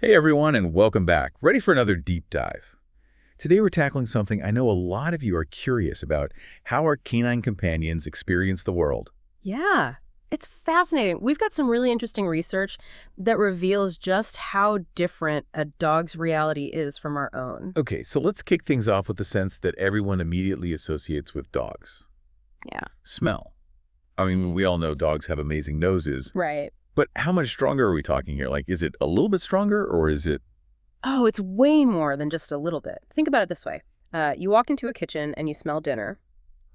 Hey everyone, and welcome back. Ready for another deep dive. Today we're tackling something I know a lot of you are curious about: how our canine companions experience the world. Yeah, it's fascinating. We've got some really interesting research that reveals just how different a dog's reality is from our own. Okay, so let's kick things off with the sense that everyone immediately associates with dogs. Yeah. Smell. I mean, we all know dogs have amazing noses, Right. but how much stronger are we talking here? Like, is it a little bit stronger or is it... Oh, it's way more than just a little bit. Think about it this way. You walk into a kitchen and you smell dinner.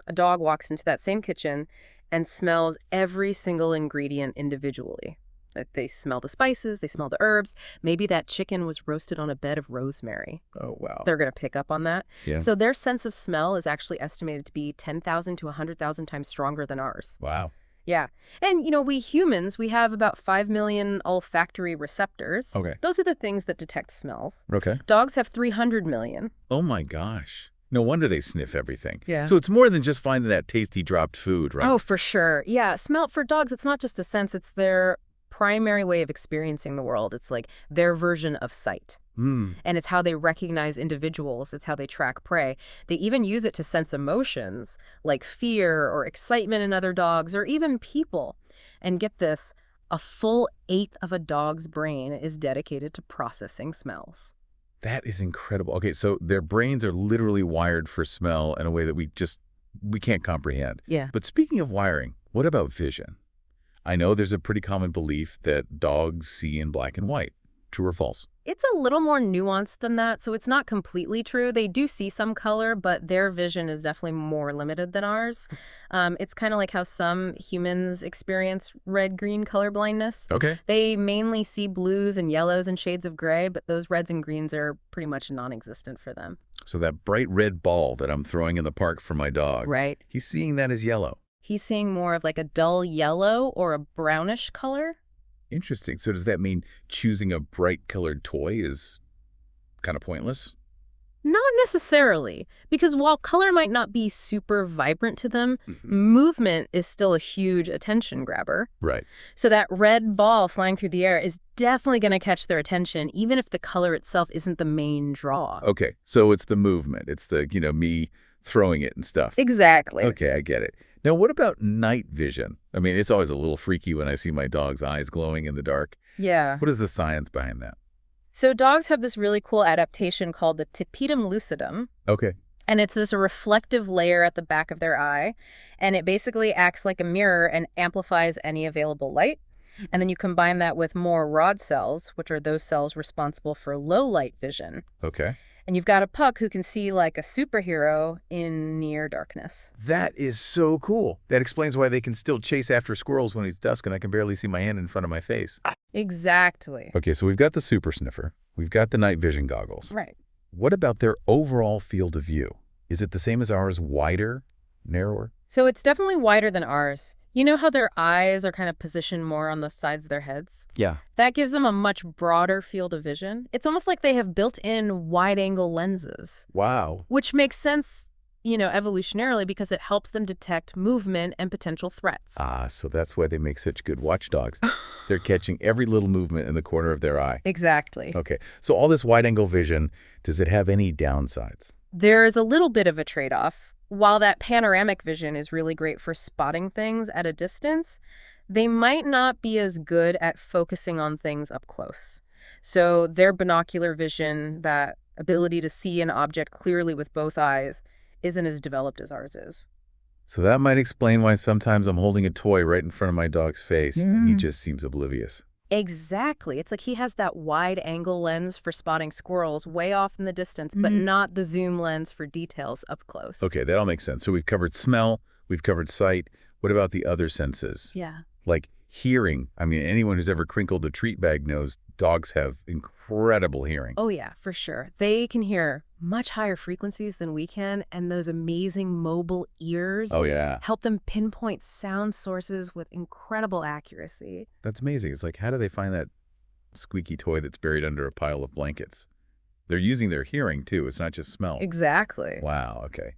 A dog walks into that same kitchen and smells every single ingredient individually. They smell the spices, they smell the herbs. Maybe that chicken was roasted on a bed of rosemary. Oh, wow. They're going to pick up on that. Yeah. So their sense of smell is actually estimated to be 10,000 to 100,000 times stronger than ours. Wow. Yeah. And, we humans, we have about 5 million olfactory receptors. Okay. Those are the things that detect smells. Okay. Dogs have 300 million. Oh my gosh. No wonder they sniff everything. Yeah. So it's more than just finding that tasty dropped food, right? Oh, for sure. Yeah. Smell for dogs, it's not just a sense, it's their primary way of experiencing the world. It's like their version of sight. And it's how they recognize individuals. It's how they track prey. They even use it to sense emotions like fear or excitement in other dogs or even people. And get this, a full eighth of a dog's brain is dedicated to processing smells. That is incredible. Okay, so their brains are literally wired for smell in a way that we can't comprehend. Yeah. But speaking of wiring, what about vision? I know there's a pretty common belief that dogs see in black and white. True or false? It's a little more nuanced than that, so it's not completely true. They do see some color, but their vision is definitely more limited than ours. It's kind of like how some humans experience red-green color blindness. Okay. They mainly see blues and yellows and shades of gray, but those reds and greens are pretty much non-existent for them. So that bright red ball that I'm throwing in the park for my dog, Right. he's seeing that as yellow. He's seeing more of like a dull yellow or a brownish color. Interesting. So does that mean choosing a bright colored toy is kind of pointless? Not necessarily, because while color might not be super vibrant to them, movement is still a huge attention grabber. Right. So that red ball flying through the air is definitely going to catch their attention, even if the color itself isn't the main draw. Okay. So it's the movement. It's the, me throwing it and stuff. Exactly. Okay, I get it. Now, what about night vision? I mean, it's always a little freaky when I see my dog's eyes glowing in the dark. Yeah. What is the science behind that? So dogs have this really cool adaptation called the tapetum lucidum. Okay. And it's this reflective layer at the back of their eye. And it basically acts like a mirror and amplifies any available light. And then you combine that with more rod cells, which are those cells responsible for low light vision. Okay. And you've got a puck who can see like a superhero in near darkness. That is so cool. That explains why they can still chase after squirrels when it's dusk and I can barely see my hand in front of my face. Exactly. Okay, so we've got the super sniffer. We've got the night vision goggles. Right. What about their overall field of view? Is it the same as ours, wider, narrower? So it's definitely wider than ours. You know how their eyes are kind of positioned more on the sides of their heads? Yeah. That gives them a much broader field of vision. It's almost like they have built-in wide-angle lenses. Wow. Which makes sense, evolutionarily because it helps them detect movement and potential threats. So that's why they make such good watchdogs. They're catching every little movement in the corner of their eye. Exactly. Okay, so all this wide-angle vision, does it have any downsides? There is a little bit of a trade-off. While that panoramic vision is really great for spotting things at a distance, they might not be as good at focusing on things up close. So their binocular vision, that ability to see an object clearly with both eyes, isn't as developed as ours is. So that might explain why sometimes I'm holding a toy right in front of my dog's face and he just seems oblivious. Exactly. It's like he has that wide-angle lens for spotting squirrels way off in the distance, but not the zoom lens for details up close. Okay, that all makes sense. So we've covered smell, we've covered sight. What about the other senses? Yeah. Like hearing. I mean, anyone who's ever crinkled a treat bag knows dogs have incredible hearing. Oh, yeah, for sure. They can hear much higher frequencies than we can, and those amazing mobile ears help them pinpoint sound sources with incredible accuracy. That's amazing. It's like, how do they find that squeaky toy that's buried under a pile of blankets? They're using their hearing, too. It's not just smell. Exactly. Wow, okay.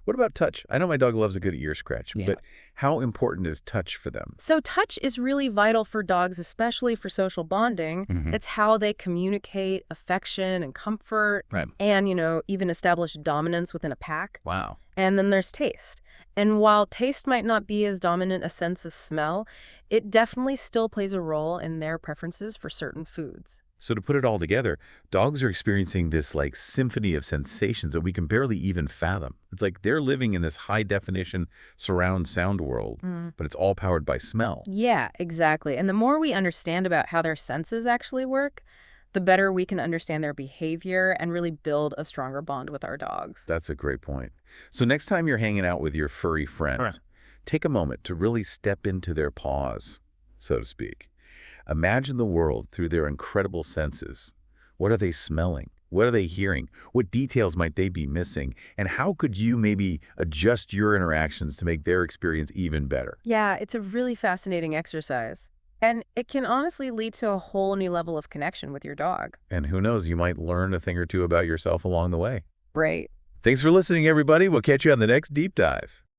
What about touch? I know my dog loves a good ear scratch, Yeah. but how important is touch for them? So touch is really vital for dogs, especially for social bonding. It's how they communicate affection and comfort Right. and, even establish dominance within a pack. Wow. And then there's taste. And while taste might not be as dominant a sense as smell, it definitely still plays a role in their preferences for certain foods. So to put it all together, dogs are experiencing this like symphony of sensations that we can barely even fathom. It's like they're living in this high-definition surround sound world, but it's all powered by smell. Yeah, exactly. And the more we understand about how their senses actually work, the better we can understand their behavior and really build a stronger bond with our dogs. That's a great point. So next time you're hanging out with your furry friend, Right. take a moment to really step into their paws, so to speak. Imagine the world through their incredible senses. What are they smelling? What are they hearing? What details might they be missing? And how could you maybe adjust your interactions to make their experience even better? Yeah, it's a really fascinating exercise. And it can honestly lead to a whole new level of connection with your dog. And who knows, you might learn a thing or two about yourself along the way. Right. Thanks for listening, everybody. We'll catch you on the next Deep Dive.